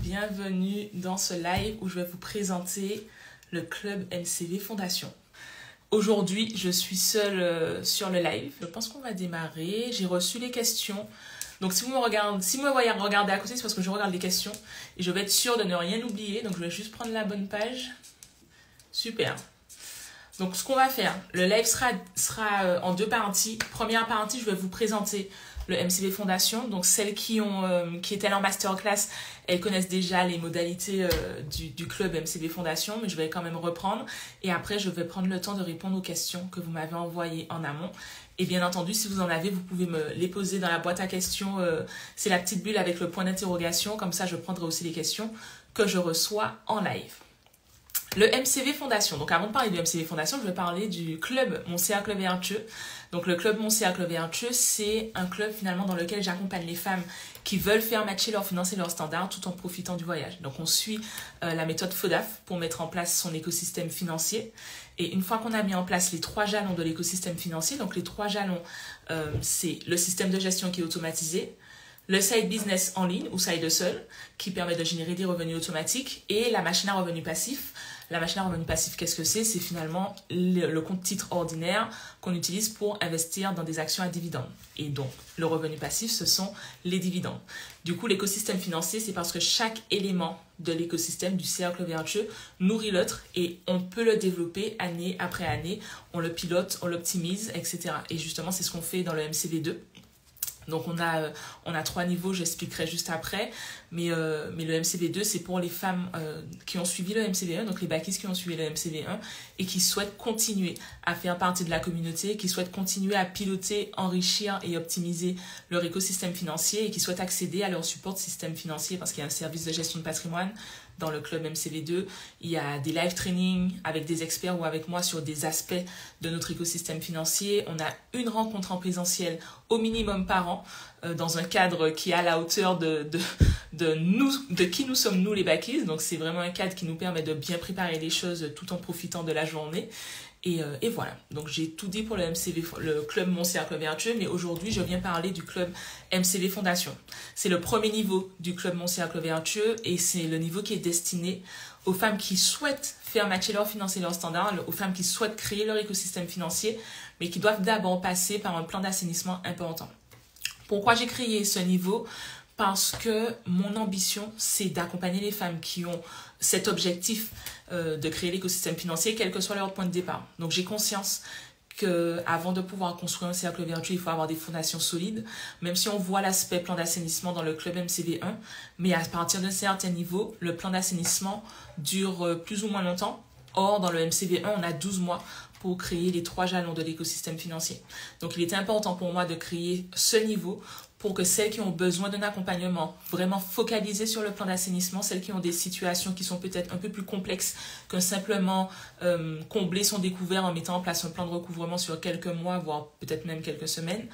bienvenue dans ce live où je vais vous présenter le club MCV Fondation. Aujourd'hui, je suis seule sur le live. Je pense qu'on va démarrer. J'ai reçu les questions. Donc si vous me voyez regarder à côté, c'est parce que je regarde les questions et je vais être sûre de ne rien oublier. Donc je vais juste prendre la bonne page. Super. Donc ce qu'on va faire, le live sera en deux parties. Première partie, je vais vous présenter le MCV Fondation. Donc celles qui étaient en masterclass, elles connaissent déjà les modalités du club MCV Fondation, mais je vais quand même reprendre. Et après, je vais prendre le temps de répondre aux questions que vous m'avez envoyées en amont. Et bien entendu, si vous en avez, vous pouvez me les poser dans la boîte à questions. C'est la petite bulle avec le point d'interrogation. Comme ça, je prendrai aussi les questions que je reçois en live. Le MCV Fondation. Donc avant de parler du MCV Fondation, je vais parler du club Mon Cercle Vertueux. Donc le club Mon Cercle Vertueux, c'est un club finalement dans lequel j'accompagne les femmes qui veulent faire matcher leurs finances et leurs standards tout en profitant du voyage. Donc on suit la méthode FODAF pour mettre en place son écosystème financier. Et une fois qu'on a mis en place les 3 jalons de l'écosystème financier, donc les 3 jalons, c'est le système de gestion qui est automatisé, le side business en ligne ou side hustle qui permet de générer des revenus automatiques et la machine à revenus passifs. La machine à revenus passifs, qu'est-ce que c'est? C'est finalement le compte titre ordinaire qu'on utilise pour investir dans des actions à dividendes. Et donc, le revenu passif, ce sont les dividendes. Du coup, l'écosystème financier, c'est parce que chaque élément de l'écosystème du cercle vertueux nourrit l'autre et on peut le développer année après année. On le pilote, on l'optimise, etc. Et justement, c'est ce qu'on fait dans le MCV2. Donc on a 3 niveaux, j'expliquerai juste après, mais le MCV2 c'est pour les femmes qui ont suivi le MCV1, donc les backies qui ont suivi le MCV1 et qui souhaitent continuer à faire partie de la communauté, qui souhaitent continuer à piloter, enrichir et optimiser leur écosystème financier et qui souhaitent accéder à leur support de système financier parce qu'il y a un service de gestion de patrimoine dans le club MCV2, il y a des live trainings avec des experts ou avec moi sur des aspects de notre écosystème financier. On a une rencontre en présentiel au minimum par an dans un cadre qui est à la hauteur de qui nous sommes nous les backies. Donc c'est vraiment un cadre qui nous permet de bien préparer les choses tout en profitant de la journée. Et voilà, donc j'ai tout dit pour le MCV, le club Mon Cercle Vertueux, mais aujourd'hui je viens parler du club MCV Fondation. C'est le premier niveau du club Mon Cercle Vertueux et c'est le niveau qui est destiné aux femmes qui souhaitent faire matcher leurs finances et leurs standards, aux femmes qui souhaitent créer leur écosystème financier, mais qui doivent d'abord passer par un plan d'assainissement important. Pourquoi j'ai créé ce niveau ? Parce que mon ambition, c'est d'accompagner les femmes qui ont cet objectif de créer l'écosystème financier, quel que soit leur point de départ. Donc j'ai conscience qu'avant de pouvoir construire un cercle vertueux, il faut avoir des fondations solides, même si on voit l'aspect plan d'assainissement dans le club MCV1, mais à partir d'un certain niveau, le plan d'assainissement dure plus ou moins longtemps. Or, dans le MCV1, on a 12 mois pour créer les 3 jalons de l'écosystème financier. Donc il était important pour moi de créer ce niveau pour que celles qui ont besoin d'un accompagnement vraiment focalisé sur le plan d'assainissement, celles qui ont des situations qui sont peut-être un peu plus complexes que simplement combler son découvert en mettant en place un plan de recouvrement sur quelques mois, voire peut-être même quelques semaines,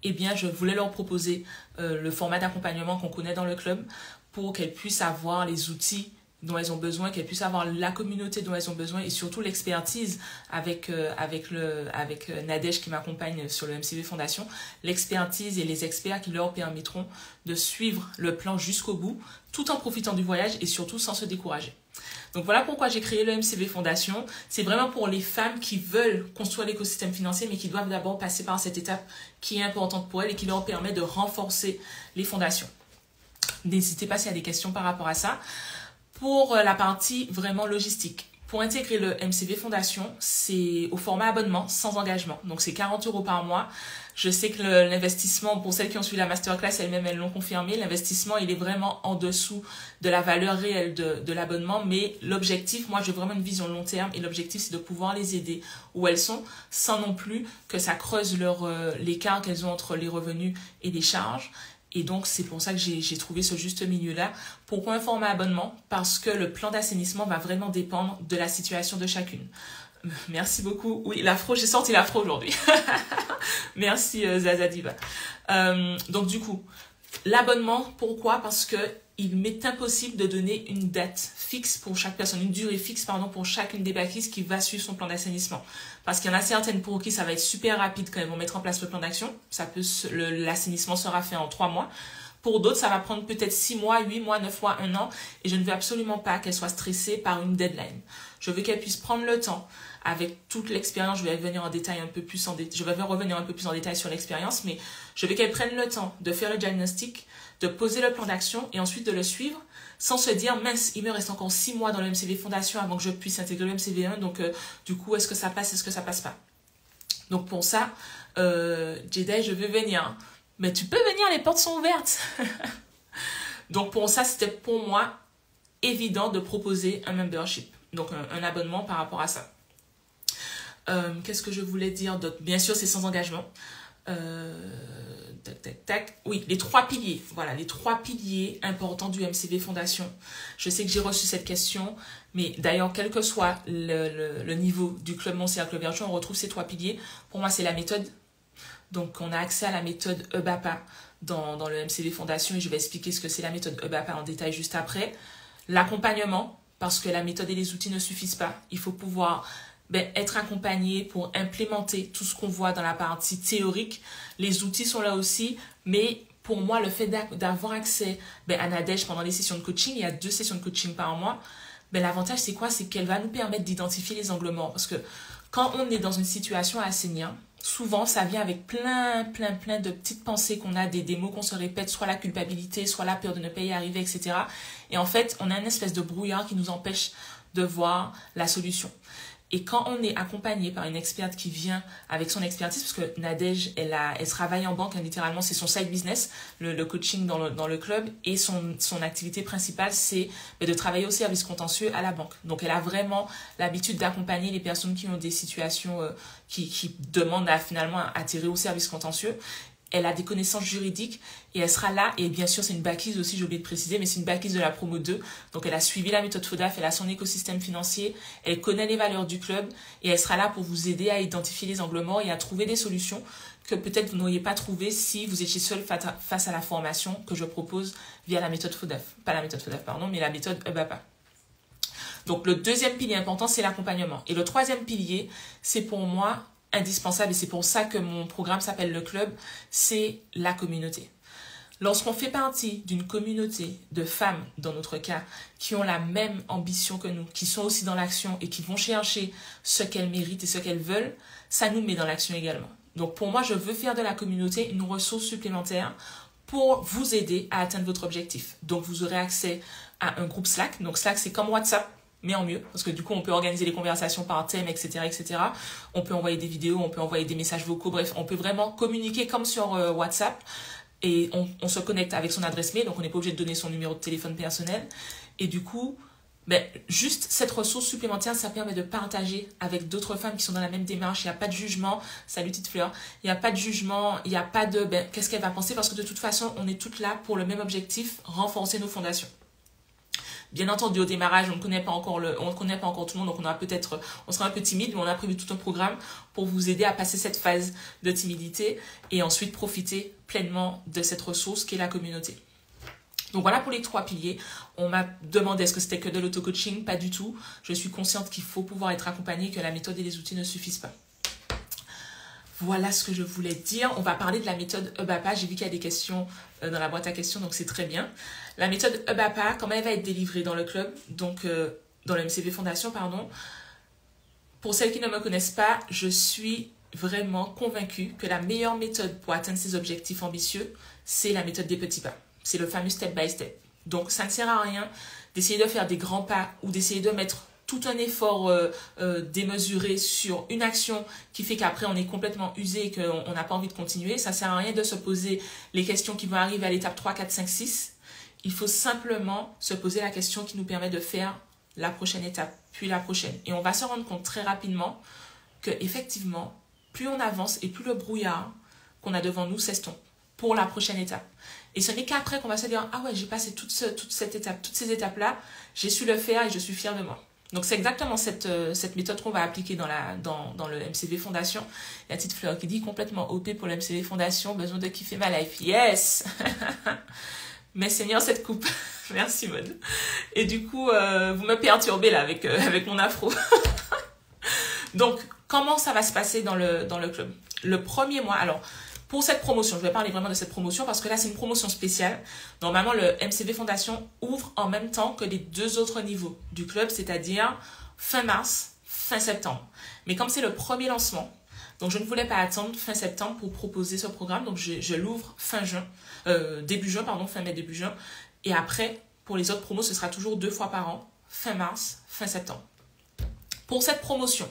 eh bien je voulais leur proposer le format d'accompagnement qu'on connaît dans le club pour qu'elles puissent avoir les outils dont elles ont besoin, qu'elles puissent avoir la communauté dont elles ont besoin et surtout l'expertise avec Nadège qui m'accompagne sur le MCV Fondation, l'expertise et les experts qui leur permettront de suivre le plan jusqu'au bout tout en profitant du voyage et surtout sans se décourager. Donc voilà pourquoi j'ai créé le MCV Fondation. C'est vraiment pour les femmes qui veulent construire l'écosystème financier mais qui doivent d'abord passer par cette étape qui est importante pour elles et qui leur permet de renforcer les fondations. N'hésitez pas s'il y a des questions par rapport à ça. Pour la partie vraiment logistique, pour intégrer le MCV Fondation, c'est au format abonnement sans engagement. Donc c'est 40 € par mois. Je sais que l'investissement, pour celles qui ont suivi la masterclass, elles-mêmes elles l'ont confirmé, l'investissement il est vraiment en dessous de la valeur réelle de l'abonnement. Mais l'objectif, moi j'ai vraiment une vision long terme et l'objectif c'est de pouvoir les aider où elles sont sans non plus que ça creuse l'écart qu'elles ont entre les revenus et les charges. Et donc, c'est pour ça que j'ai trouvé ce juste milieu-là. Pourquoi un format abonnement? Parce que le plan d'assainissement va vraiment dépendre de la situation de chacune. Merci beaucoup. Oui, l'afro, j'ai sorti l'afro aujourd'hui. Merci Zazadiva. Donc du coup, l'abonnement, pourquoi? Parce que il m'est impossible de donner une date fixe pour chaque personne, une durée fixe pardon pour chacune des backies qui va suivre son plan d'assainissement. Parce qu'il y en a certaines pour qui ça va être super rapide quand elles vont mettre en place le plan d'action. L'assainissement sera fait en 3 mois. Pour d'autres, ça va prendre peut-être 6 mois, 8 mois, 9 mois, 1 an. Et je ne veux absolument pas qu'elle soit stressée par une deadline. Je veux qu'elle puisse prendre le temps. Avec toute l'expérience, je vais revenir un peu plus en détail sur l'expérience, mais je veux qu'elle prenne le temps de faire le diagnostic, de poser le plan d'action et ensuite de le suivre sans se dire, mince, il me reste encore 6 mois dans le MCV Fondation avant que je puisse intégrer le MCV 1, donc du coup, est-ce que ça passe, est-ce que ça passe pas? Donc pour ça, Jedi, je veux venir. Mais tu peux venir, les portes sont ouvertes. Donc pour ça, c'était pour moi évident de proposer un membership, donc un abonnement par rapport à ça. Qu'est-ce que je voulais dire d'autre? Bien sûr, c'est sans engagement. Oui, les 3 piliers. Voilà, les 3 piliers importants du MCV Fondation. Je sais que j'ai reçu cette question, mais d'ailleurs, quel que soit le niveau du club Mon Cercle Vertueux, on retrouve ces 3 piliers. Pour moi, c'est la méthode. Donc, on a accès à la méthode EBAPA dans le MCV Fondation et je vais expliquer ce que c'est la méthode EBAPA en détail juste après. L'accompagnement, parce que la méthode et les outils ne suffisent pas. Il faut pouvoir être accompagné pour implémenter tout ce qu'on voit dans la partie théorique. Les outils sont là aussi, mais pour moi, le fait d'avoir accès à Nadège pendant les sessions de coaching, il y a 2 sessions de coaching par mois, l'avantage c'est quoi? C'est qu'elle va nous permettre d'identifier les angles morts. Parce que quand on est dans une situation à assainir, souvent ça vient avec plein de petites pensées qu'on a, des mots qu'on se répète, soit la culpabilité, soit la peur de ne pas y arriver, etc. Et en fait, on a une espèce de brouillard qui nous empêche de voir la solution. Et quand on est accompagné par une experte qui vient avec son expertise, parce que Nadège, elle travaille en banque, littéralement, c'est son side business, le coaching dans le club, et son activité principale, c'est de travailler au service contentieux à la banque. Donc, elle a vraiment l'habitude d'accompagner les personnes qui ont des situations qui demandent à finalement atterrir au service contentieux. Elle a des connaissances juridiques et elle sera là. Et bien sûr, c'est une backlist aussi, j'ai oublié de préciser, mais c'est une backlist de la promo 2. Donc, elle a suivi la méthode FODAF, elle a son écosystème financier, elle connaît les valeurs du club et elle sera là pour vous aider à identifier les angles morts et à trouver des solutions que peut-être vous n'auriez pas trouvées si vous étiez seul face à la formation que je propose via la méthode FODAF. Pas la méthode FODAF, pardon, mais la méthode EBAPA. Donc, le 2e pilier important, c'est l'accompagnement. Et le 3e pilier, c'est pour moi indispensable et c'est pour ça que mon programme s'appelle le club, c'est la communauté. Lorsqu'on fait partie d'une communauté de femmes, dans notre cas, qui ont la même ambition que nous, qui sont aussi dans l'action et qui vont chercher ce qu'elles méritent et ce qu'elles veulent, ça nous met dans l'action également. Donc pour moi, je veux faire de la communauté une ressource supplémentaire pour vous aider à atteindre votre objectif. Donc vous aurez accès à un groupe Slack. Donc Slack, c'est comme WhatsApp, mais en mieux, parce que du coup, on peut organiser les conversations par thème, etc., etc. On peut envoyer des vidéos, on peut envoyer des messages vocaux, bref, on peut vraiment communiquer comme sur WhatsApp, et on se connecte avec son adresse mail, donc on n'est pas obligé de donner son numéro de téléphone personnel, et du coup, juste cette ressource supplémentaire, ça permet de partager avec d'autres femmes qui sont dans la même démarche. Il n'y a pas de jugement, salut petite fleur, il n'y a pas de jugement, il n'y a pas de qu'est-ce qu'elle va penser, parce que de toute façon, on est toutes là pour le même objectif, renforcer nos fondations. Bien entendu, au démarrage, on ne connaît pas encore tout le monde, donc on sera un peu timide, mais on a prévu tout un programme pour vous aider à passer cette phase de timidité et ensuite profiter pleinement de cette ressource qui est la communauté. Donc voilà pour les 3 piliers. On m'a demandé est-ce que c'était que de l'auto-coaching? Pas du tout. Je suis consciente qu'il faut pouvoir être accompagné, que la méthode et les outils ne suffisent pas. Voilà ce que je voulais dire. On va parler de la méthode EBAPA. J'ai vu qu'il y a des questions dans la boîte à questions, donc c'est très bien. La méthode EBAPA, comment elle va être délivrée dans le club, donc dans le MCV Fondation, pardon. Pour celles qui ne me connaissent pas, je suis vraiment convaincue que la meilleure méthode pour atteindre ses objectifs ambitieux, c'est la méthode des petits pas. C'est le fameux step by step. Donc ça ne sert à rien d'essayer de faire des grands pas ou d'essayer de mettre tout un effort démesuré sur une action qui fait qu'après on est complètement usé et qu'on n'a pas envie de continuer. Ça ne sert à rien de se poser les questions qui vont arriver à l'étape 3, 4, 5, 6. Il faut simplement se poser la question qui nous permet de faire la prochaine étape, puis la prochaine. Et on va se rendre compte très rapidement que effectivement, plus on avance et plus le brouillard qu'on a devant nous s'estompe pour la prochaine étape. Et ce n'est qu'après qu'on va se dire « Ah ouais, j'ai passé toute cette étape, toutes ces étapes-là, j'ai su le faire et je suis fière de moi. » Donc, c'est exactement cette méthode qu'on va appliquer dans le MCV Fondation. La petite fleur qui dit complètement OP pour le MCV Fondation, besoin de kiffer ma life. Yes! Mais Seigneur, cette coupe. Merci, Maud. Et du coup, vous me perturbez là avec mon afro. Donc, comment ça va se passer dans le club? Le premier mois, alors, Pour cette promotion, je vais parler vraiment de cette promotion parce que là, c'est une promotion spéciale. Normalement, le MCV Fondation ouvre en même temps que les 2 autres niveaux du club, c'est-à-dire fin mars, fin septembre. Mais comme c'est le premier lancement, donc je ne voulais pas attendre fin septembre pour proposer ce programme. Donc je l'ouvre début juin, fin mai, début juin. Et après, pour les autres promos, ce sera toujours 2 fois par an, fin mars, fin septembre. Pour cette promotion,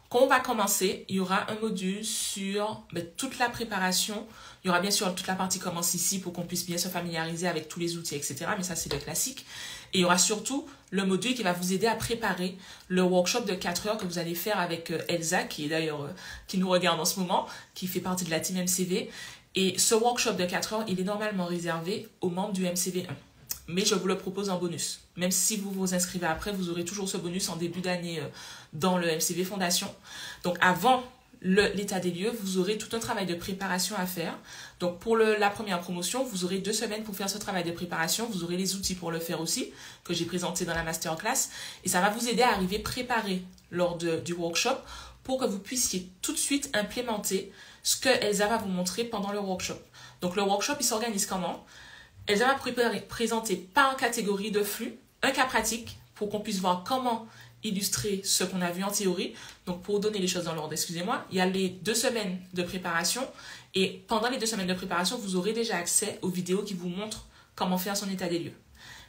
quand on va commencer, il y aura un module sur toute la préparation. Il y aura bien sûr toute la partie commence ici pour qu'on puisse bien se familiariser avec tous les outils, etc. Mais ça, c'est le classique. Et il y aura surtout le module qui va vous aider à préparer le workshop de 4 heures que vous allez faire avec Elsa, qui est d'ailleurs, qui nous regarde en ce moment, qui fait partie de la team MCV. Et ce workshop de 4 heures, il est normalement réservé aux membres du MCV 1. Mais je vous le propose en bonus. Même si vous vous inscrivez après, vous aurez toujours ce bonus en début d'année dans le MCV Fondation. Donc avant l'état des lieux, vous aurez tout un travail de préparation à faire. Donc pour la première promotion, vous aurez 2 semaines pour faire ce travail de préparation. Vous aurez les outils pour le faire aussi, que j'ai présenté dans la masterclass. Et ça va vous aider à arriver préparé lors du workshop pour que vous puissiez tout de suite implémenter ce que Elsa va vous montrer pendant le workshop. Donc le workshop, il s'organise comment ? Elsa va présenter par catégorie de flux un cas pratique pour qu'on puisse voir comment illustrer ce qu'on a vu en théorie. Donc, pour donner les choses dans l'ordre, excusez-moi, il y a les 2 semaines de préparation et pendant les 2 semaines de préparation, vous aurez déjà accès aux vidéos qui vous montrent comment faire son état des lieux.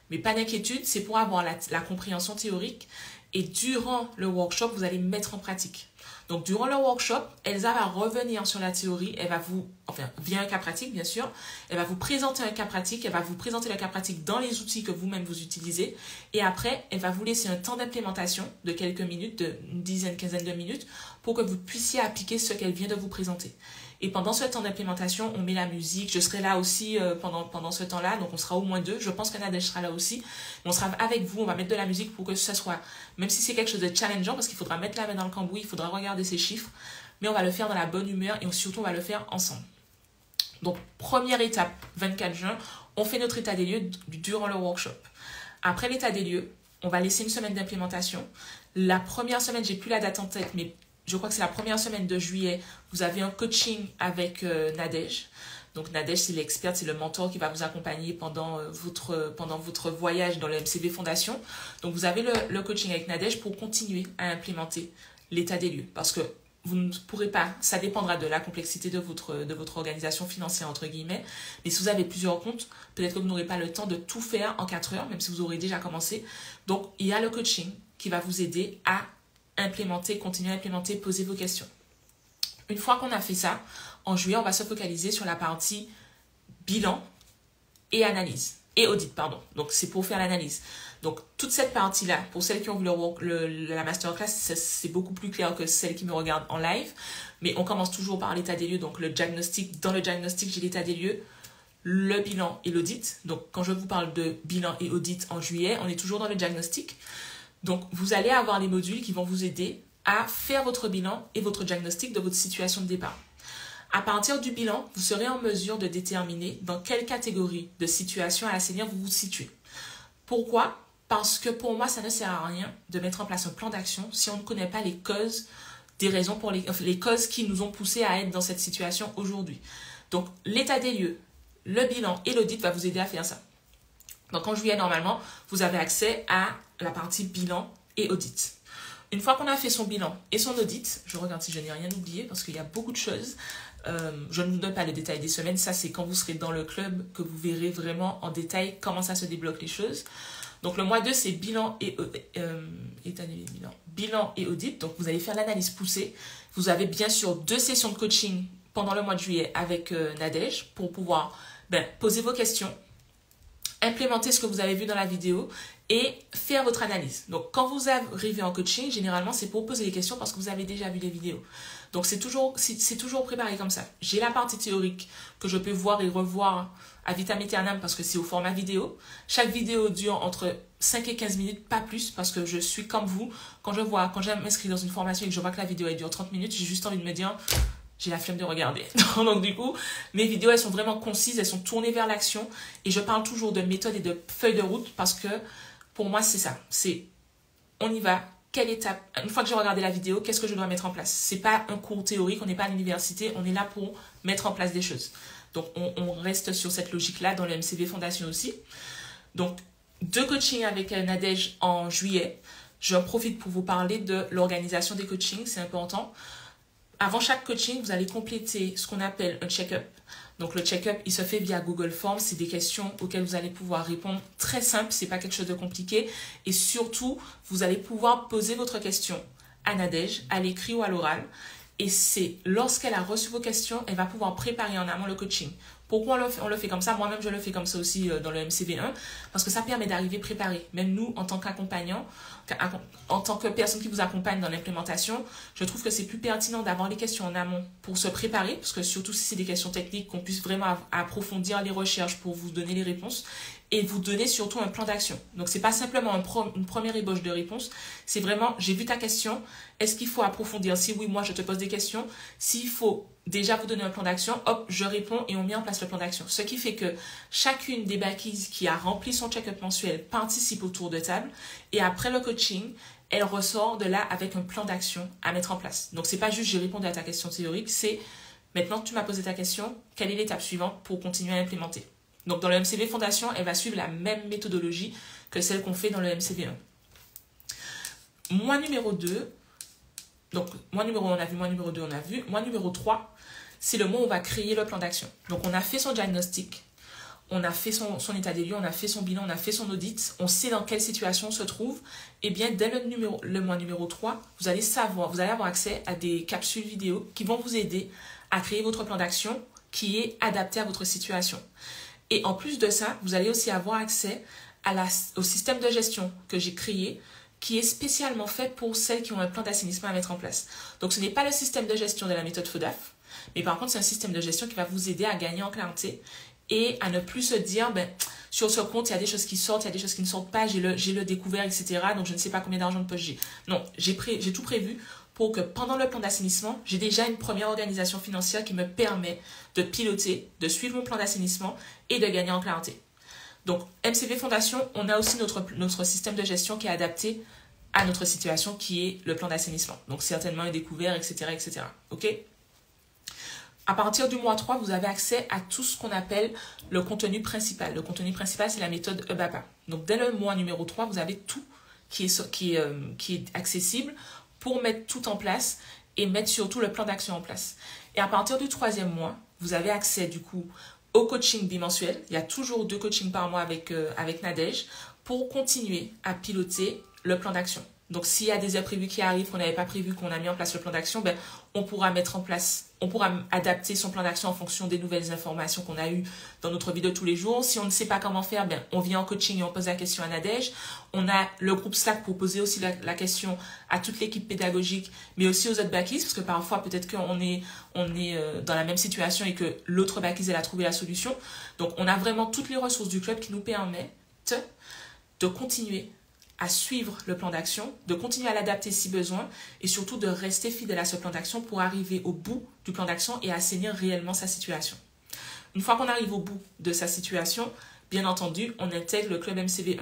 Mais pas d'inquiétude, c'est pour avoir la compréhension théorique et durant le workshop, vous allez mettre en pratique. Donc, durant le workshop, Elsa va revenir sur la théorie, elle va via un cas pratique, bien sûr, elle va vous présenter un cas pratique, elle va vous présenter le cas pratique dans les outils que vous-même vous utilisez, et après, elle va vous laisser un temps d'implémentation de quelques minutes, d'une dizaine, quinzaine de minutes, pour que vous puissiez appliquer ce qu'elle vient de vous présenter. Et pendant ce temps d'implémentation, on met la musique. Je serai là aussi pendant ce temps-là. Donc, on sera au moins 2. Je pense que Nadège sera là aussi. On sera avec vous. On va mettre de la musique pour que ce soit, même si c'est quelque chose de challengeant, parce qu'il faudra mettre la main dans le cambouis, il faudra regarder ces chiffres. Mais on va le faire dans la bonne humeur et surtout, on va le faire ensemble. Donc, première étape, 24 juin, on fait notre état des lieux durant le workshop. Après l'état des lieux, on va laisser une semaine d'implémentation. La première semaine, j'ai plus la date en tête, mais je crois que c'est la première semaine de juillet, vous avez un coaching avec Nadège. Donc Nadège, c'est l'experte, c'est le mentor qui va vous accompagner pendant votre voyage dans le MCV Fondation. Donc vous avez le coaching avec Nadège pour continuer à implémenter l'état des lieux. Parce que vous ne pourrez pas, ça dépendra de la complexité de votre organisation financière, entre guillemets. Mais si vous avez plusieurs comptes, peut-être que vous n'aurez pas le temps de tout faire en 4 heures, même si vous aurez déjà commencé. Donc il y a le coaching qui va vous aider à implémenter, continuer à implémenter, poser vos questions. Une fois qu'on a fait ça, en juillet, on va se focaliser sur la partie bilan et analyse. Et audit, pardon. Donc, c'est pour faire l'analyse. Donc, toute cette partie-là, pour celles qui ont vu la masterclass, c'est beaucoup plus clair que celles qui me regardent en live. Mais on commence toujours par l'état des lieux. Donc, le diagnostic. Dans le diagnostic, j'ai l'état des lieux, le bilan et l'audit. Donc, quand je vous parle de bilan et audit en juillet, on est toujours dans le diagnostic. Donc, vous allez avoir les modules qui vont vous aider à faire votre bilan et votre diagnostic de votre situation de départ. À partir du bilan, vous serez en mesure de déterminer dans quelle catégorie de situation à l'assainir vous vous situez. Pourquoi? Parce que pour moi, ça ne sert à rien de mettre en place un plan d'action si on ne connaît pas les causes, des raisons pour les causes qui nous ont poussés à être dans cette situation aujourd'hui. Donc, l'état des lieux, le bilan et l'audit va vous aider à faire ça. Donc, en juillet, normalement, vous avez accès à la partie bilan et audit. Une fois qu'on a fait son bilan et son audit, je regarde si je n'ai rien oublié parce qu'il y a beaucoup de choses. Je ne vous donne pas le détail des semaines. Ça, c'est quand vous serez dans le club que vous verrez vraiment en détail comment ça se débloque les choses. Donc, le mois 2, c'est bilan et audit. Donc, vous allez faire l'analyse poussée. Vous avez bien sûr 2 sessions de coaching pendant le mois de juillet avec Nadège pour pouvoir poser vos questions, implémenter ce que vous avez vu dans la vidéo et faire votre analyse. Donc, quand vous arrivez en coaching, généralement, c'est pour poser des questions parce que vous avez déjà vu les vidéos. Donc, c'est toujours préparé comme ça. J'ai la partie théorique que je peux voir et revoir à vitam aeternam parce que c'est au format vidéo. Chaque vidéo dure entre 5 et 15 minutes, pas plus, parce que je suis comme vous. Quand je m'inscris dans une formation et que je vois que la vidéo elle dure 30 minutes, j'ai juste envie de me dire... J'ai la flemme de regarder. Donc du coup, mes vidéos, elles sont vraiment concises, elles sont tournées vers l'action. Et je parle toujours de méthode et de feuille de route parce que pour moi, c'est ça. C'est on y va, quelle étape, une fois que j'ai regardé la vidéo, qu'est-ce que je dois mettre en place. C'est pas un cours théorique, on n'est pas à l'université, on est là pour mettre en place des choses. Donc, on reste sur cette logique-là dans le MCV Fondation aussi. Donc, 2 coachings avec Nadège en juillet. J'en profite pour vous parler de l'organisation des coachings, c'est important. Avant chaque coaching, vous allez compléter ce qu'on appelle un check-up. Donc, le check-up, il se fait via Google Forms. C'est des questions auxquelles vous allez pouvoir répondre très simple. C'est pas quelque chose de compliqué. Et surtout, vous allez pouvoir poser votre question à Nadège, à l'écrit ou à l'oral. Et c'est lorsqu'elle a reçu vos questions, elle va pouvoir préparer en amont le coaching. Pourquoi on le fait comme ça? Moi-même, je le fais comme ça aussi dans le MCV1 parce que ça permet d'arriver préparé. Même nous, en tant qu'accompagnants, en tant que personne qui vous accompagne dans l'implémentation, je trouve que c'est plus pertinent d'avoir les questions en amont pour se préparer, parce que surtout si c'est des questions techniques, qu'on puisse vraiment approfondir les recherches pour vous donner les réponses et vous donner surtout un plan d'action. Donc, c'est pas simplement une première ébauche de réponse, c'est vraiment, j'ai vu ta question, est-ce qu'il faut approfondir? Si oui, moi, je te pose des questions. S'il faut déjà vous donner un plan d'action, hop, je réponds et on met en place le plan d'action. Ce qui fait que chacune des backies qui a rempli son check-up mensuel participe au tour de table et après le coaching, elle ressort de là avec un plan d'action à mettre en place. Donc, c'est pas juste j'ai répondu à ta question théorique, c'est maintenant que tu m'as posé ta question, quelle est l'étape suivante pour continuer à implémenter? Donc, dans le MCV Fondation, elle va suivre la même méthodologie que celle qu'on fait dans le MCV1. Mois numéro 2, donc mois numéro 1, on a vu, mois numéro 2, on a vu. Mois numéro 3, c'est le mois où on va créer le plan d'action. Donc, on a fait son diagnostic, on a fait son état des lieux, on a fait son bilan, on a fait son audit, on sait dans quelle situation on se trouve. Et bien, dès le mois numéro 3, vous allez avoir accès à des capsules vidéo qui vont vous aider à créer votre plan d'action qui est adapté à votre situation. Et en plus de ça, vous allez aussi avoir accès au système de gestion que j'ai créé, qui est spécialement fait pour celles qui ont un plan d'assainissement à mettre en place. Donc, ce n'est pas le système de gestion de la méthode FODAF, mais par contre, c'est un système de gestion qui va vous aider à gagner en clarté et à ne plus se dire, sur ce compte, il y a des choses qui sortent, il y a des choses qui ne sortent pas, j'ai le découvert, etc. Donc, je ne sais pas combien d'argent de poche j'ai. Non, j'ai tout prévu pour que pendant le plan d'assainissement, j'ai déjà une première organisation financière qui me permet de piloter, de suivre mon plan d'assainissement et de gagner en clarté. Donc, MCV Fondation, on a aussi notre système de gestion qui est adapté à notre situation qui est le plan d'assainissement. Donc, certainement un découvert, etc., etc. OK? À partir du mois 3, vous avez accès à tout ce qu'on appelle le contenu principal. Le contenu principal, c'est la méthode EBAPA. Donc, dès le mois numéro 3, vous avez tout qui est accessible pour mettre tout en place et mettre surtout le plan d'action en place. Et à partir du 3e mois, vous avez accès du coup au coaching bimensuel. Il y a toujours 2 coachings par mois avec Nadège pour continuer à piloter le plan d'action. Donc, s'il y a des imprévus qui arrivent, qu'on n'avait pas prévu, qu'on a mis en place le plan d'action, on pourra adapter son plan d'action en fonction des nouvelles informations qu'on a eues dans notre vie de tous les jours. Si on ne sait pas comment faire, on vient en coaching et on pose la question à Nadège. On a le groupe Slack pour poser aussi la question à toute l'équipe pédagogique, mais aussi aux autres backies, parce que parfois, peut-être qu'on est dans la même situation et que l'autre backies, elle a trouvé la solution. Donc, on a vraiment toutes les ressources du club qui nous permettent de continuer à suivre le plan d'action, de continuer à l'adapter si besoin et surtout de rester fidèle à ce plan d'action pour arriver au bout du plan d'action et assainir réellement sa situation. Une fois qu'on arrive au bout de sa situation, bien entendu, on intègre le club MCV1.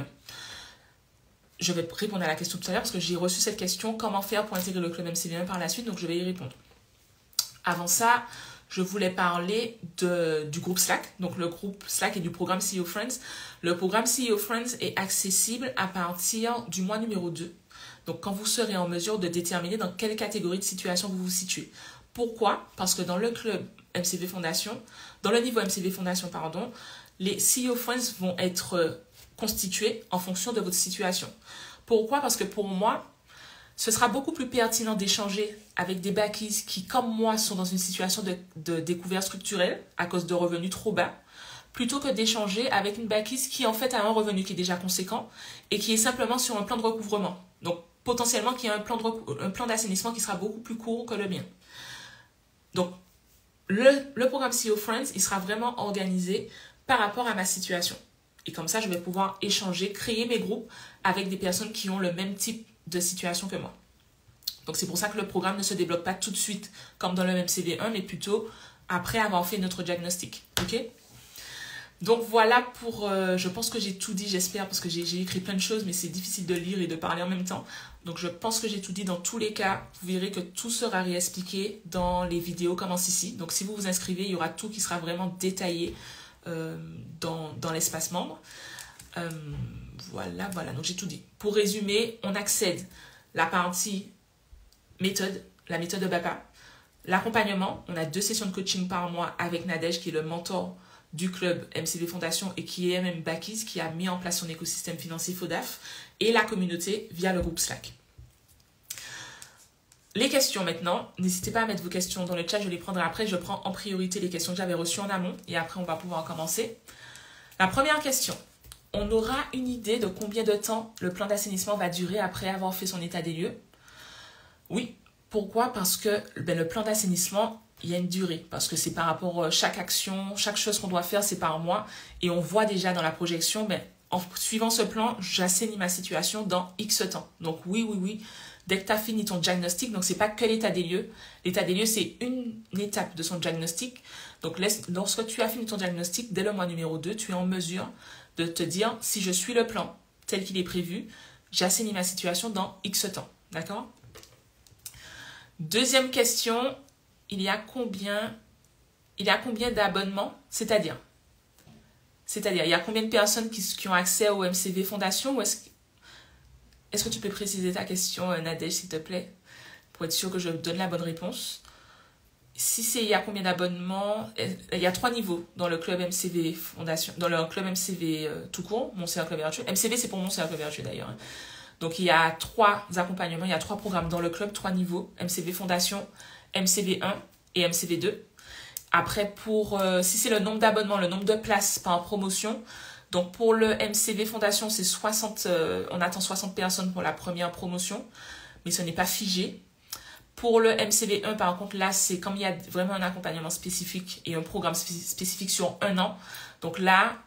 Je vais répondre à la question tout à l'heure parce que j'ai reçu cette question, comment faire pour intégrer le club MCV1 par la suite, donc je vais y répondre. Avant ça, je voulais parler du groupe Slack, donc le groupe Slack et du programme CEO Friends. Le programme CEO Friends est accessible à partir du mois numéro 2. Donc, quand vous serez en mesure de déterminer dans quelle catégorie de situation vous vous situez. Pourquoi? Parce que dans le club MCV Fondation, dans le niveau MCV Fondation, les CEO Friends vont être constitués en fonction de votre situation. Pourquoi? Parce que pour moi, ce sera beaucoup plus pertinent d'échanger avec des backies qui, comme moi, sont dans une situation de découverte structurelle à cause de revenus trop bas, plutôt que d'échanger avec une backies qui, en fait, a un revenu qui est déjà conséquent et qui est simplement sur un plan de recouvrement. Donc, potentiellement, qui a un plan d'assainissement qui sera beaucoup plus court que le mien. Donc, le programme CEO Friends, il sera vraiment organisé par rapport à ma situation. Et comme ça, je vais pouvoir échanger, créer mes groupes avec des personnes qui ont le même type de situation que moi. Donc, c'est pour ça que le programme ne se débloque pas tout de suite comme dans le MCV1, mais plutôt après avoir fait notre diagnostic. OK? Donc voilà pour, je pense que j'ai tout dit, j'espère, parce que j'ai écrit plein de choses, mais c'est difficile de lire et de parler en même temps. Donc je pense que j'ai tout dit. Dans tous les cas, vous verrez que tout sera réexpliqué dans les vidéos comme ici. Donc si vous vous inscrivez, il y aura tout qui sera vraiment détaillé dans l'espace membre. Voilà, donc j'ai tout dit. Pour résumer, on accède la partie méthode, la méthode de BAPA. L'accompagnement, on a 2 sessions de coaching par mois avec Nadège, qui est le mentor du club MCV Fondation et qui est même Backies, qui a mis en place son écosystème financier FODAF, et la communauté via le groupe Slack. Les questions maintenant, n'hésitez pas à mettre vos questions dans le chat, je les prendrai après. Je prends en priorité les questions que j'avais reçues en amont et après on va pouvoir commencer. La première question, on aura une idée de combien de temps le plan d'assainissement va durer après avoir fait son état des lieux? Oui. Pourquoi? Parce que le plan d'assainissement, il y a une durée. Parce que c'est par rapport à chaque action, chaque chose qu'on doit faire, c'est par mois. Et on voit déjà dans la projection, en suivant ce plan, j'assainis ma situation dans X temps. Donc oui. Dès que tu as fini ton diagnostic, donc c'est pas que l'état des lieux. L'état des lieux, c'est une étape de son diagnostic. Donc lorsque tu as fini ton diagnostic, dès le mois numéro 2, tu es en mesure de te dire, si je suis le plan tel qu'il est prévu, j'assainis ma situation dans X temps. D'accord? Deuxième question, il y a combien d'abonnements? C'est-à-dire, il y a combien de personnes qui ont accès au MCV Fondation? Ou est-ce que tu peux préciser ta question, Nadège, s'il te plaît, pour être sûr que je donne la bonne réponse? Si c'est il y a combien d'abonnements? Il y a 3 niveaux dans le club MCV Fondation, dans le club MCV tout court, Mon Cercle Vertueux. MCV, c'est pour Mon Cercle Vertueux d'ailleurs. Donc, il y a 3 accompagnements, il y a 3 programmes dans le club, 3 niveaux, MCV Fondation, MCV 1 et MCV 2. Après, si c'est le nombre d'abonnements, le nombre de places par promotion, donc pour le MCV Fondation, c'est 60, on attend 60 personnes pour la première promotion, mais ce n'est pas figé. Pour le MCV 1, par contre, là, c'est comme il y a vraiment un accompagnement spécifique et un programme spécifique sur 1 an. Donc là,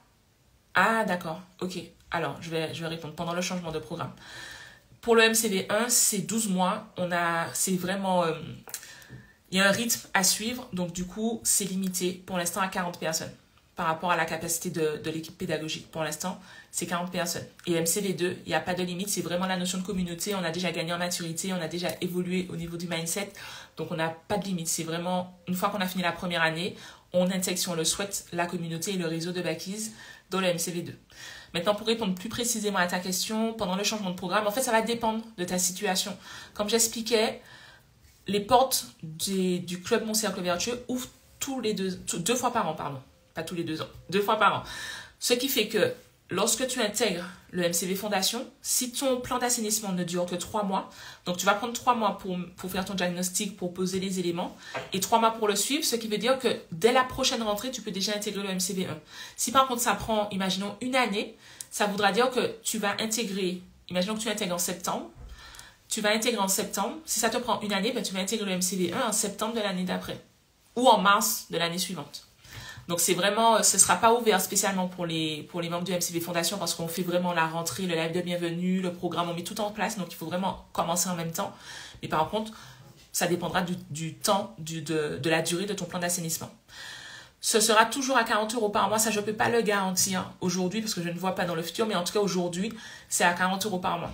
ah d'accord, ok. Alors, je vais répondre pendant le changement de programme. Pour le MCV1, c'est 12 mois. C'est vraiment... il y a un rythme à suivre. Donc, du coup, c'est limité pour l'instant à 40 personnes. Par rapport à la capacité de l'équipe pédagogique. Pour l'instant, c'est 40 personnes. Et MCV2, il n'y a pas de limite. C'est vraiment la notion de communauté. On a déjà gagné en maturité. On a déjà évolué au niveau du mindset. Donc, on n'a pas de limite. C'est vraiment, une fois qu'on a fini la première année, on intègre, si on le souhaite, la communauté et le réseau de Backies dans le MCV2. Maintenant, pour répondre plus précisément à ta question, pendant le changement de programme, en fait, ça va dépendre de ta situation. Comme j'expliquais, les portes du club Mon Cercle Vertueux ouvrent deux fois par an, pardon. Pas tous les 2 ans, 2 fois par an. Ce qui fait que lorsque tu intègres le MCV Fondation, si ton plan d'assainissement ne dure que 3 mois, donc tu vas prendre 3 mois pour faire ton diagnostic, pour poser les éléments, et 3 mois pour le suivre, ce qui veut dire que dès la prochaine rentrée, tu peux déjà intégrer le MCV1. Si par contre ça prend, imaginons, 1 année, ça voudra dire que tu vas intégrer, imaginons que tu intègres en septembre, tu vas intégrer en septembre, si ça te prend 1 année, tu vas intégrer le MCV1 en septembre de l'année d'après, ou en mars de l'année suivante. Donc, c'est vraiment, ce ne sera pas ouvert spécialement pour les membres du MCV Fondation parce qu'on fait vraiment la rentrée, le live de bienvenue, le programme, on met tout en place. Donc, il faut vraiment commencer en même temps. Mais par contre, ça dépendra du temps, de la durée de ton plan d'assainissement. Ce sera toujours à 40 € par mois. Ça, je ne peux pas le garantir aujourd'hui parce que je ne vois pas dans le futur. Mais en tout cas, aujourd'hui, c'est à 40 € par mois.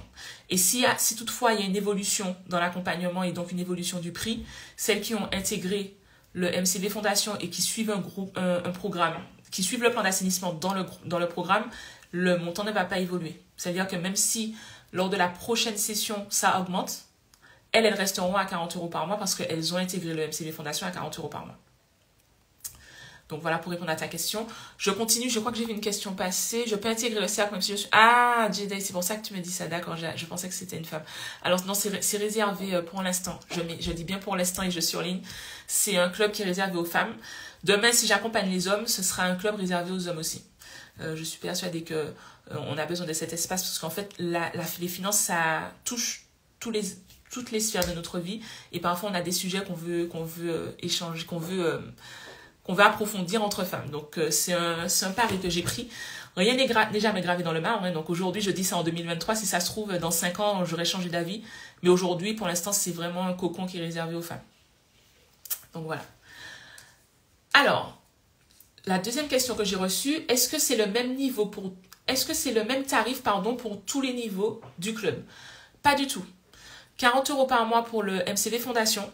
Et si toutefois, il y a une évolution dans l'accompagnement et donc une évolution du prix, celles qui ont intégré le MCV Fondation et qui suivent un programme, qui suivent le plan d'assainissement dans le programme, le montant ne va pas évoluer. C'est-à-dire que même si lors de la prochaine session, ça augmente, elles resteront à 40 € par mois parce qu'elles ont intégré le MCV Fondation à 40 € par mois. Donc voilà pour répondre à ta question. Je continue, je crois que j'ai vu une question passer. Je peux intégrer le cercle même si je suis... Ah, Jedi, c'est pour ça que tu me dis ça. D'accord, je pensais que c'était une femme. Alors non, c'est réservé pour l'instant. Je dis bien pour l'instant et je surligne. C'est un club qui est réservé aux femmes. Demain, si j'accompagne les hommes, ce sera un club réservé aux hommes aussi. Je suis persuadée que on a besoin de cet espace parce qu'en fait, les finances, ça touche toutes les sphères de notre vie. Et parfois, on a des sujets qu'on veut échanger, qu'on veut approfondir entre femmes. Donc, c'est un pari que j'ai pris. Rien n'est jamais gravé dans le marbre. Donc, aujourd'hui, je dis ça en 2023. Si ça se trouve, dans 5 ans, j'aurais changé d'avis. Mais aujourd'hui, pour l'instant, c'est vraiment un cocon qui est réservé aux femmes. Donc, voilà. Alors, La deuxième question que j'ai reçue, est-ce que c'est le même niveau pour... Est-ce que c'est le même tarif, pardon, pour tous les niveaux du club? Pas du tout. 40 € par mois pour le MCV Fondation.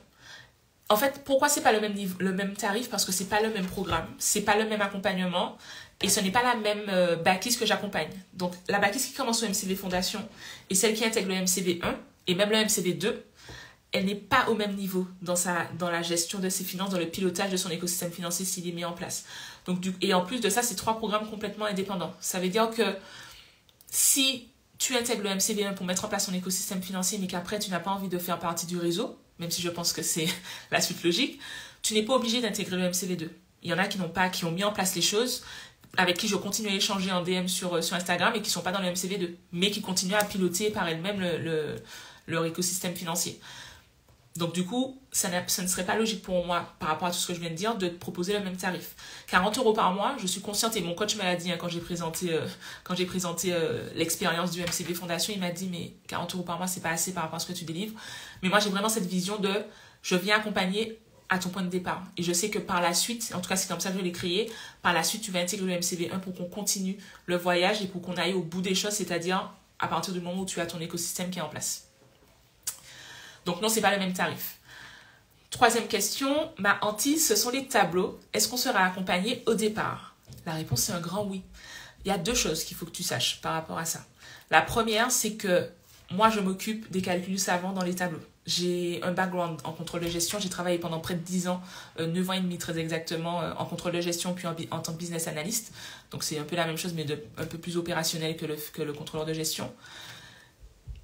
En fait, pourquoi c'est pas le même niveau, le même tarif? Parce que c'est pas le même programme, c'est pas le même accompagnement et ce n'est pas la même backlist que j'accompagne. Donc, la backlist qui commence au MCV Fondation et celle qui intègre le MCV 1 et même le MCV 2, elle n'est pas au même niveau dans la gestion de ses finances, dans le pilotage de son écosystème financier s'il est mis en place. Donc, et en plus de ça, c'est 3 programmes complètement indépendants. Ça veut dire que si tu intègres le MCV1 pour mettre en place ton écosystème financier, mais qu'après tu n'as pas envie de faire partie du réseau, même si je pense que c'est la suite logique, tu n'es pas obligé d'intégrer le MCV2. Il y en a qui ont mis en place les choses, avec qui je continue à échanger en DM sur Instagram et qui ne sont pas dans le MCV2, mais qui continuent à piloter par elles-mêmes leur écosystème financier. Donc du coup, ça ne serait pas logique pour moi, par rapport à tout ce que je viens de dire, de te proposer le même tarif. 40 € par mois, je suis consciente, et mon coach me l'a dit quand j'ai présenté l'expérience du MCV Fondation, il m'a dit, mais 40 € par mois, c'est pas assez par rapport à ce que tu délivres. Mais moi, j'ai vraiment cette vision de, je viens accompagner à ton point de départ. Et je sais que par la suite, en tout cas c'est comme ça que je l'ai créé, par la suite, tu vas intégrer le MCV1 pour qu'on continue le voyage et pour qu'on aille au bout des choses, c'est-à-dire à partir du moment où tu as ton écosystème qui est en place. Donc non, c'est pas le même tarif. Troisième question, ma hantise, ce sont les tableaux. Est-ce qu'on sera accompagné au départ? La réponse, c'est un grand oui. Il y a 2 choses qu'il faut que tu saches par rapport à ça. La première, c'est que moi, je m'occupe des calculs savants dans les tableaux. J'ai un background en contrôle de gestion. J'ai travaillé pendant près de 10 ans, 9 ans et demi très exactement, en contrôle de gestion, puis en tant que business analyst. Donc, c'est un peu la même chose, mais un peu plus opérationnel que le contrôleur de gestion.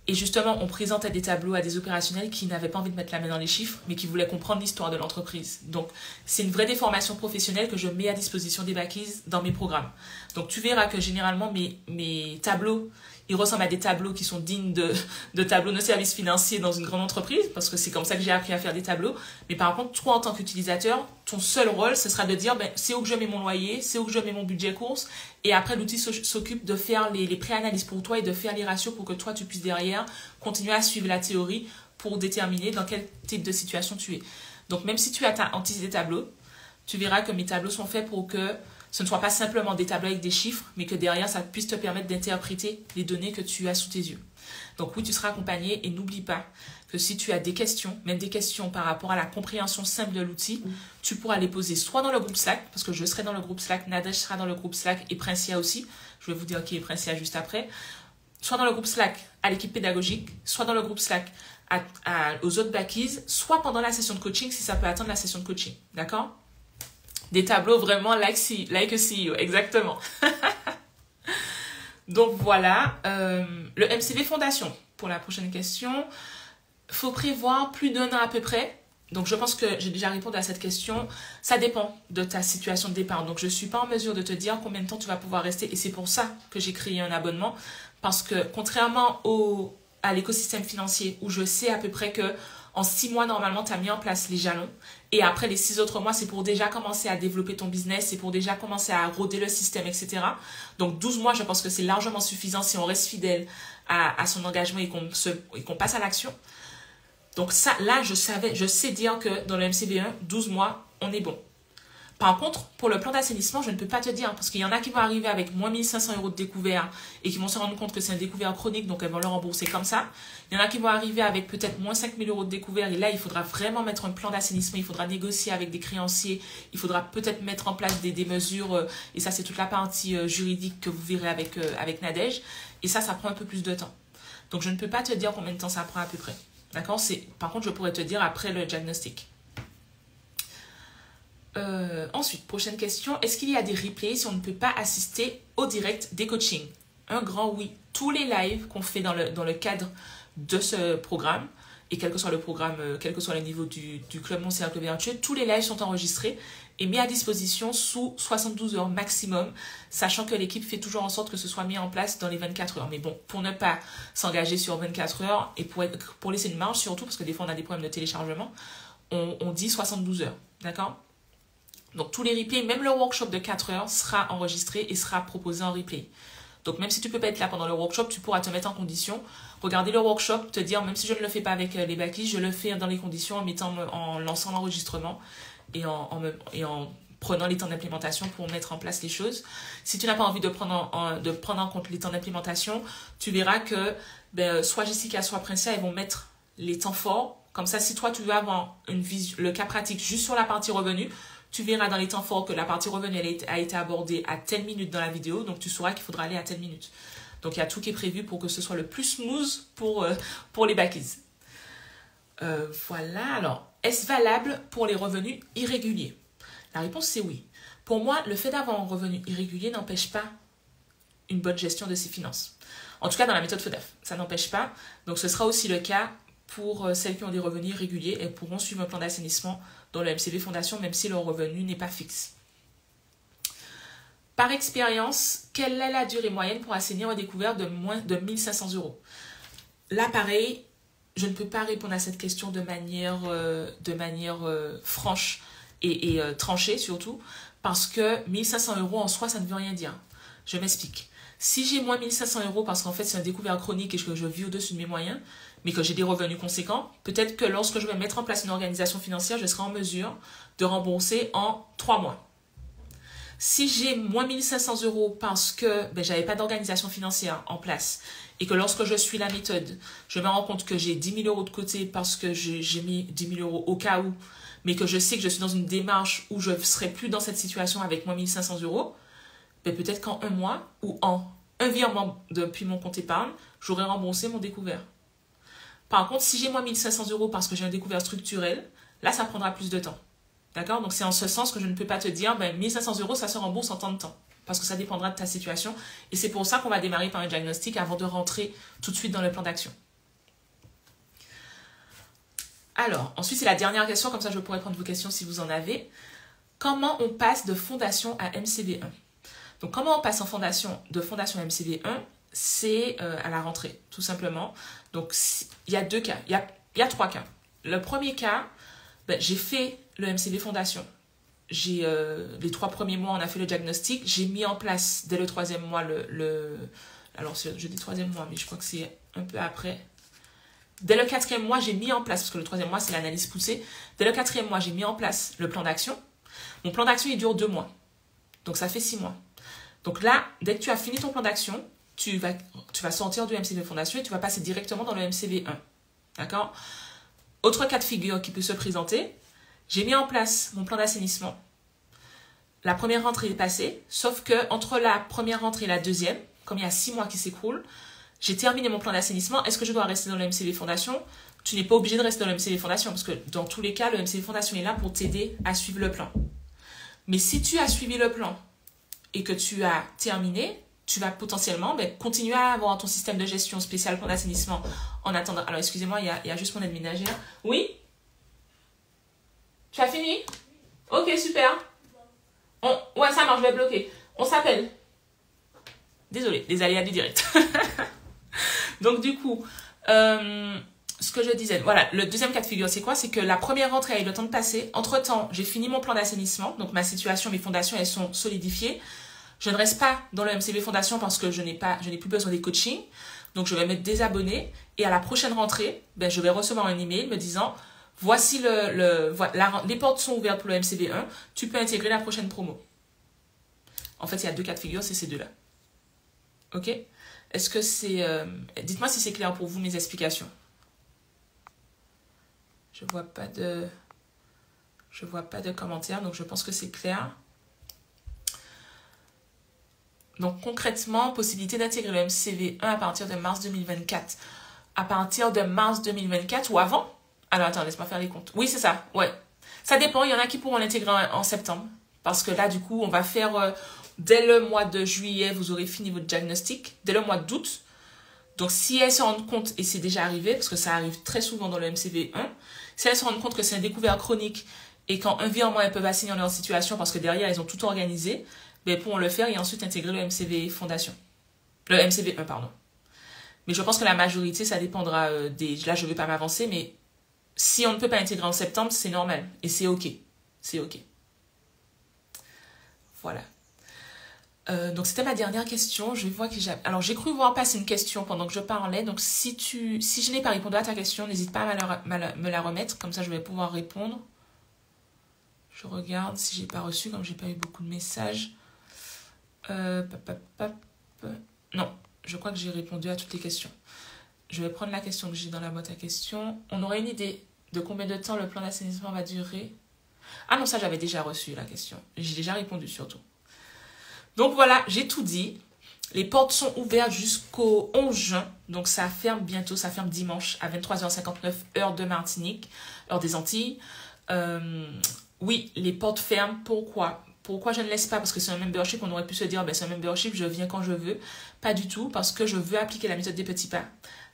Et justement, on présentait des tableaux à des opérationnels qui n'avaient pas envie de mettre la main dans les chiffres, mais qui voulaient comprendre l'histoire de l'entreprise. Donc, c'est une vraie déformation professionnelle que je mets à disposition des backies dans mes programmes. Donc, tu verras que généralement, mes tableaux, ils ressemblent à des tableaux qui sont dignes de tableaux de services financiers dans une grande entreprise, parce que c'est comme ça que j'ai appris à faire des tableaux. Mais par contre, toi, en tant qu'utilisateur, ton seul rôle, ce sera de dire, c'est où que je mets mon loyer, c'est où que je mets mon budget course, et après, l'outil s'occupe de faire les pré-analyses pour toi et de faire les ratios pour que toi, tu puisses derrière continuer à suivre la théorie pour déterminer dans quel type de situation tu es. Donc, même si tu as ta hantise des tableaux, tu verras que mes tableaux sont faits pour que ce ne soit pas simplement des tableaux avec des chiffres, mais que derrière, ça puisse te permettre d'interpréter les données que tu as sous tes yeux. Donc oui, tu seras accompagné et n'oublie pas que si tu as des questions, même des questions par rapport à la compréhension simple de l'outil, tu pourras les poser soit dans le groupe Slack, parce que je serai dans le groupe Slack, Nadège sera dans le groupe Slack et Princia aussi. Je vais vous dire qui est Princia juste après. Soit dans le groupe Slack à l'équipe pédagogique, soit dans le groupe Slack aux autres backies, soit pendant la session de coaching si ça peut attendre la session de coaching. D'accord? Des tableaux vraiment like a CEO, exactement. Donc voilà, le MCV Fondation, pour la prochaine question, faut prévoir plus d'1 an à peu près. Donc je pense que j'ai déjà répondu à cette question. Ça dépend de ta situation de départ. Donc je ne suis pas en mesure de te dire combien de temps tu vas pouvoir rester. Et c'est pour ça que j'ai créé un abonnement. Parce que contrairement à l'écosystème financier, où je sais à peu près que en 6 mois, normalement, tu as mis en place les jalons. Et après, les 6 autres mois, c'est pour déjà commencer à développer ton business, c'est pour déjà commencer à roder le système, etc. Donc, 12 mois, je pense que c'est largement suffisant si on reste fidèle à son engagement et qu'on passe à l'action. Donc, ça, là, je sais dire que dans le MCV1, 12 mois, on est bon. Par contre, pour le plan d'assainissement, je ne peux pas te dire, parce qu'il y en a qui vont arriver avec moins 1 500 € de découvert et qui vont se rendre compte que c'est un découvert chronique, donc elles vont le rembourser comme ça. Il y en a qui vont arriver avec peut-être moins 5 000 € de découvert et là, il faudra vraiment mettre un plan d'assainissement, il faudra négocier avec des créanciers, il faudra peut-être mettre en place des mesures, et ça, c'est toute la partie juridique que vous verrez avec Nadège, et ça prend un peu plus de temps. Donc, je ne peux pas te dire combien de temps ça prend à peu près. D'accord? Par contre, je pourrais te dire après le diagnostic. Ensuite, prochaine question. Est-ce qu'il y a des replays si on ne peut pas assister au direct des coachings? Un grand oui. Tous les lives qu'on fait dans le cadre de ce programme, et quel que soit le programme, quel que soit le niveau du Club Mon Cercle Vertueux, tous les lives sont enregistrés et mis à disposition sous 72 heures maximum, sachant que l'équipe fait toujours en sorte que ce soit mis en place dans les 24 heures. Mais bon, pour ne pas s'engager sur 24 heures et pour laisser une marge surtout, parce que des fois on a des problèmes de téléchargement, on dit 72 heures. D'accord? Donc, tous les replays, même le workshop de 4 heures sera enregistré et sera proposé en replay. Donc, même si tu ne peux pas être là pendant le workshop, tu pourras te mettre en condition, regarder le workshop, te dire, même si je ne le fais pas avec les backlists, je le fais dans les conditions en lançant l'enregistrement et en prenant les temps d'implémentation pour mettre en place les choses. Si tu n'as pas envie de prendre en compte les temps d'implémentation, tu verras que soit Jessica, soit Princia, elles vont mettre les temps forts. Comme ça, si toi, tu veux avoir le cas pratique juste sur la partie revenu, tu verras dans les temps forts que la partie revenu a été abordée à telle minute dans la vidéo. Donc, tu sauras qu'il faudra aller à telle minute. Donc, il y a tout qui est prévu pour que ce soit le plus smooth pour les backies. Voilà. Alors, est-ce valable pour les revenus irréguliers? La réponse, c'est oui. Pour moi, le fait d'avoir un revenu irrégulier n'empêche pas une bonne gestion de ses finances. En tout cas, dans la méthode FEDAF, ça n'empêche pas. Donc, ce sera aussi le cas pour celles qui ont des revenus irréguliers. Elles pourront suivre un plan d'assainissement dans le MCV Fondation, même si leur revenu n'est pas fixe. Par expérience, quelle est la durée moyenne pour assainir un découvert de moins de 1 500 €? Là, pareil, je ne peux pas répondre à cette question de manière franche et tranchée surtout, parce que 1 500 € en soi, ça ne veut rien dire. Je m'explique. Si j'ai moins 1 500 € parce qu'en fait, c'est un découvert chronique et que je vis au-dessus de mes moyens, mais que j'ai des revenus conséquents, peut-être que lorsque je vais mettre en place une organisation financière, je serai en mesure de rembourser en 3 mois. Si j'ai moins 1 500 € parce que je n'avais pas d'organisation financière en place et que lorsque je suis la méthode, je me rends compte que j'ai 10 000 € de côté parce que j'ai mis 10 000 € au cas où, mais que je sais que je suis dans une démarche où je ne serai plus dans cette situation avec moins 1 500 €, peut-être qu'en 1 mois ou en un virement depuis mon compte épargne, j'aurai remboursé mon découvert. Par contre, si j'ai moins 1 500 € parce que j'ai un découvert structurel, là, ça prendra plus de temps. D'accord? Donc, c'est en ce sens que je ne peux pas te dire, 1 500 €, ça se rembourse en tant de temps. Parce que ça dépendra de ta situation. Et c'est pour ça qu'on va démarrer par un diagnostic avant de rentrer tout de suite dans le plan d'action. Alors, ensuite, c'est la dernière question. Comme ça, je pourrais prendre vos questions si vous en avez. Comment on passe de fondation à MCV1? Donc, comment on passe de fondation à MCV1? C'est à la rentrée, tout simplement. Donc, il y a 2 cas. Il y a 3 cas. Le premier cas, j'ai fait le MCV Fondation. Les 3 premiers mois, on a fait le diagnostic. J'ai mis en place, dès le 3e mois, alors, je dis 3e mois, mais je crois que c'est un peu après. Dès le 4e mois, j'ai mis en place, parce que le 3e mois, c'est l'analyse poussée. Dès le 4e mois, j'ai mis en place le plan d'action. Mon plan d'action, il dure 2 mois. Donc, ça fait 6 mois. Donc là, dès que tu as fini ton plan d'action, tu vas sortir du MCV Fondation et tu vas passer directement dans le MCV1. D'accord? Autre cas de figure qui peut se présenter, j'ai mis en place mon plan d'assainissement. La première rentrée est passée, sauf que entre la première rentrée et la deuxième, comme il y a 6 mois qui s'écoulent, j'ai terminé mon plan d'assainissement. Est-ce que je dois rester dans le MCV Fondation? Tu n'es pas obligé de rester dans le MCV Fondation parce que dans tous les cas, le MCV Fondation est là pour t'aider à suivre le plan. Mais si tu as suivi le plan et que tu as terminé, tu vas potentiellement continuer à avoir ton système de gestion spécial plan d'assainissement en attendant. Alors, excusez-moi, il y a juste mon aide ménagère. Oui? Tu as fini? Ok, super. Ouais, ça marche, je vais bloquer. On s'appelle. Désolée, les aléas du direct. Donc, du coup, ce que je disais, voilà, le deuxième cas de figure, c'est quoi? C'est que la première rentrée a eu le temps de passer. Entre-temps, j'ai fini mon plan d'assainissement. Donc, ma situation, mes fondations, elles sont solidifiées. Je ne reste pas dans le MCV Fondation parce que je n'ai plus besoin des coachings. Donc, je vais me désabonner. Et à la prochaine rentrée, je vais recevoir un email me disant, voici les portes sont ouvertes pour le MCV1. Tu peux intégrer la prochaine promo. En fait, il y a 2 cas de figure, c'est ces 2-là. Ok? Est-ce que c'est... dites-moi si c'est clair pour vous, mes explications. Je vois pas de commentaires, donc je pense que c'est clair. Donc, concrètement, possibilité d'intégrer le MCV1 à partir de mars 2024. À partir de mars 2024 ou avant? Alors, attends, laisse-moi faire les comptes. Oui, c'est ça, ouais. Ça dépend, il y en a qui pourront l'intégrer en septembre. Parce que là, du coup, on va faire... dès le mois de juillet, vous aurez fini votre diagnostic. Dès le mois d'août. Donc, si elles se rendent compte, et c'est déjà arrivé, parce que ça arrive très souvent dans le MCV1, si elles se rendent compte que c'est un découvert chronique et qu'en un virement, elles peuvent assigner leur situation parce que derrière, elles ont tout organisé, pourront le faire et ensuite intégrer le MCV Fondation. Le MCV1, pardon. Mais je pense que la majorité, ça dépendra des... Là, je ne vais pas m'avancer, mais si on ne peut pas intégrer en septembre, c'est normal. Et c'est OK. C'est OK. Voilà. Donc, c'était ma dernière question. Je vois que alors, j'ai cru voir passer une question pendant que je parlais. Donc, si je n'ai pas répondu à ta question, n'hésite pas à me la remettre. Comme ça, je vais pouvoir répondre. Je regarde si j'ai pas reçu, comme j'ai pas eu beaucoup de messages. Non, je crois que j'ai répondu à toutes les questions. Je vais prendre la question que j'ai dans la boîte à questions. On aurait une idée de combien de temps le plan d'assainissement va durer? Ah non, ça j'avais déjà reçu la question. J'ai déjà répondu surtout. Donc voilà, j'ai tout dit. Les portes sont ouvertes jusqu'au 11 juin. Donc ça ferme bientôt, ça ferme dimanche à 23h59, heure de Martinique, heure des Antilles. Oui, les portes ferment. Pourquoi je ne laisse pas? Parce que c'est un membership, on aurait pu se dire, c'est un membership, je viens quand je veux. Pas du tout, parce que je veux appliquer la méthode des petits pas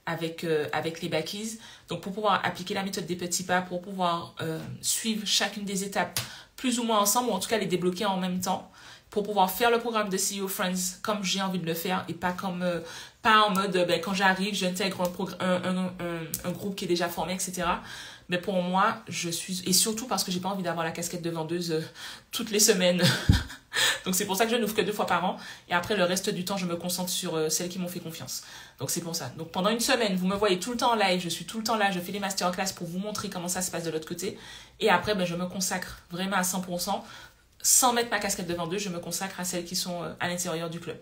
avec les backies. Donc pour pouvoir appliquer la méthode des petits pas, pour pouvoir suivre chacune des étapes plus ou moins ensemble, ou en tout cas les débloquer en même temps, pour pouvoir faire le programme de CEO Friends comme j'ai envie de le faire et pas en mode quand j'arrive, j'intègre un groupe qui est déjà formé, etc. Mais pour moi, et surtout parce que j'ai pas envie d'avoir la casquette de vendeuse toutes les semaines. Donc c'est pour ça que je n'ouvre que 2 fois par an. Et après, le reste du temps, je me concentre sur celles qui m'ont fait confiance. Donc c'est pour ça. Donc pendant une semaine, vous me voyez tout le temps en live, je suis tout le temps là, je fais les masterclass pour vous montrer comment ça se passe de l'autre côté. Et après, je me consacre vraiment à 100%. Sans mettre ma casquette de vendeuse, je me consacre à celles qui sont à l'intérieur du club.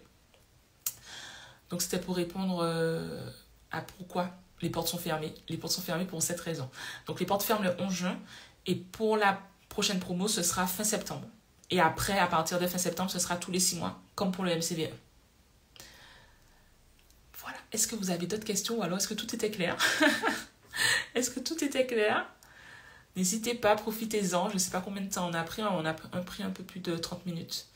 Donc c'était pour répondre à pourquoi les portes sont fermées. Les portes sont fermées pour cette raison. Donc les portes ferment le 11 juin et pour la prochaine promo, ce sera fin septembre. Et après, à partir de fin septembre, ce sera tous les 6 mois, comme pour le MCV1. Voilà. Est-ce que vous avez d'autres questions ou alors est-ce que tout était clair? Est-ce que tout était clair? N'hésitez pas, profitez-en. Je ne sais pas combien de temps on a pris. On a pris un peu plus de 30 minutes.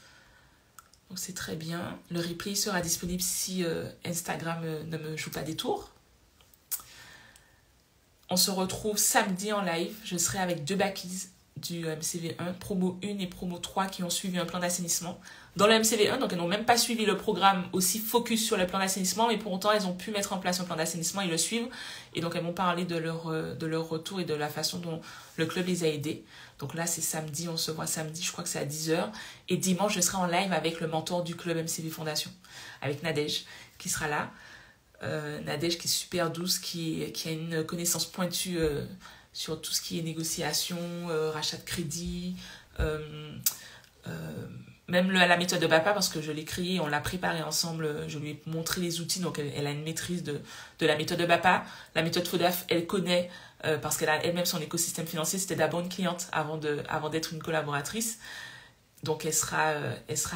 Donc c'est très bien. Le replay sera disponible si Instagram ne me joue pas des tours. On se retrouve samedi en live. Je serai avec 2 backies du MCV1, promo 1 et promo 3 qui ont suivi un plan d'assainissement dans le MCV1. Donc elles n'ont même pas suivi le programme aussi focus sur le plan d'assainissement, mais pour autant elles ont pu mettre en place un plan d'assainissement et le suivre. Et donc elles m'ont parlé de leur retour et de la façon dont le club les a aidés. Donc là c'est samedi, on se voit samedi, je crois que c'est à 10h. Et dimanche je serai en live avec le mentor du club MCV Fondation, avec Nadège qui sera là. Nadège qui est super douce, qui a une connaissance pointue sur tout ce qui est négociation, rachat de crédit, même la méthode de BAPA, parce que je l'ai créée, on l'a préparée ensemble, je lui ai montré les outils, donc elle a une maîtrise de la méthode de BAPA. La méthode FODAF, elle connaît, parce qu'elle a elle-même son écosystème financier, c'était d'abord une cliente avant d'être une collaboratrice. Donc elle sera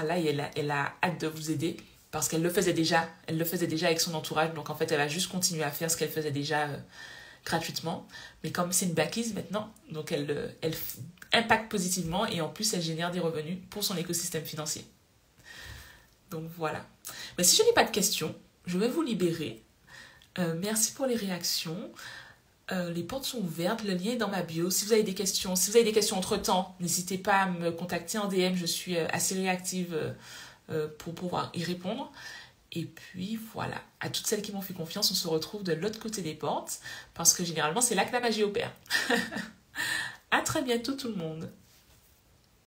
là et elle a hâte de vous aider, parce qu'elle le faisait déjà avec son entourage, donc en fait elle va juste continuer à faire ce qu'elle faisait déjà gratuitement, mais comme c'est une backies maintenant, donc elle impacte positivement et en plus elle génère des revenus pour son écosystème financier. Donc voilà. Mais si je n'ai pas de questions, je vais vous libérer. Merci pour les réactions. Les portes sont ouvertes, le lien est dans ma bio. Si vous avez des questions entre-temps, n'hésitez pas à me contacter en DM, je suis assez réactive pour pouvoir y répondre. Et puis voilà, à toutes celles qui m'ont fait confiance, on se retrouve de l'autre côté des portes, parce que généralement c'est là que la magie opère. À très bientôt tout le monde.